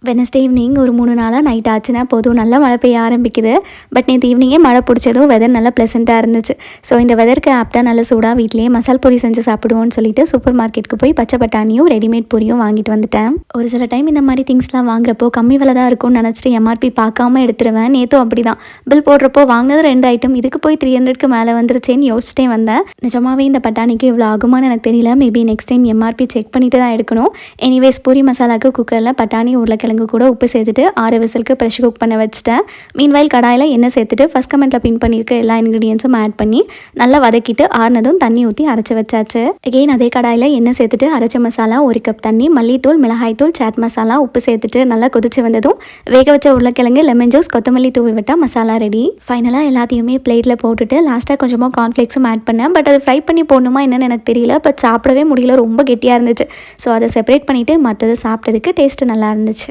Wednesday evening ஒரு 3 நாளாக night ஆச்சுன்னா போதும் நல்லா மழை பெய்ய ஆரம்பிக்குது. பட் நேற்று ஈவினிங்கே மழை பிடிச்சதும் வெதர் நல்லா ப்ளசண்ட்டாக இருந்துச்சு. ஸோ இந்த வெதருக்கு ஆப்டாக நல்லா சூடாக வீட்லேயே மசால் பொரி செஞ்சு சாப்பிடுவோன்னு சொல்லிட்டு சூப்பர் மார்க்கெட்டுக்கு போய் பச்சை பட்டாணியும் ரெடிமேட் பொரியும் வாங்கிட்டு வந்துட்டேன். ஒரு சில டைம் இந்த மாதிரி திங்ஸ்லாம் வாங்குறப்போ கம்மி விலை தான் இருக்கும்னு நினச்சிட்டு எம்ஆர்பி பார்க்காம எடுத்துருவேன். நேற்றும் அப்படி தான் பில் போடுறப்போ வாங்கினது 2 ஐட்டம், இதுக்கு போய் 300க்கு மேலே வந்துருச்சேன்னு யோசிச்சிட்டே வந்தேன். நிஜமாவே இந்த பட்டாணிக்கு இவ்வளோ ஆகுமான்னு எனக்கு தெரியல. Maybe next time MRP check பண்ணிட்டு தான் எடுக்கணும். எனிவேஸ் பூரி மசாலாவுக்கு குக்கரில் பட்டாணி உருளைக்கிழங்கு கூட உப்பு சேர்த்துட்டு 6 விசிலுக்கு ப்ரெஷர் குக் பண்ண வச்சுட்டேன். மீன்வைல் கடாயில் எண்ணெய் சேர்த்துட்டு ஃபஸ்ட் கமெண்ட்டில் பின் பண்ணியிருக்க எல்லா இன்க்ரீடியன்ஸும் ஆட் பண்ணி நல்லா வதக்கிட்டு ஆறுனதும் தண்ணி ஊற்றி அரைச்சி வச்சாச்சு. அகெயின் அதே கடாயில் எண்ணெய் சேர்த்துட்டு அரைச்ச மசாலா 1 கப் தண்ணி, மல்லித்தூள், மிளகாய்த்தூள், சாட் மசாலா, உப்பு சேர்த்துட்டு நல்லா கொதிச்சு வந்ததும் வேக வச்ச உருளைக்கிழங்கு, லெமன் ஜூஸ், கொத்தமல்லி தூவி விட்டால் மசாலா ரெடி. ஃபைனலாக எல்லாத்தையுமே பிளேட்டில் போட்டுட்டு லாஸ்ட்டாக கொஞ்சமாக கார்ன்ஃப்ளேக்ஸும் ஆட் பண்ணேன். பட் அது ஃப்ரை பண்ணி போடணுமா என்னன்னு எனக்கு தெரியல. பட் சாப்பிடவே முடியல, ரொம்ப கெட்டியாக இருந்துச்சு. ஸோ அதை செப்பரேட் பண்ணிவிட்டு மற்றது சாப்பிட்டதுக்கு டேஸ்ட்டு நல்லா இருந்துச்சு.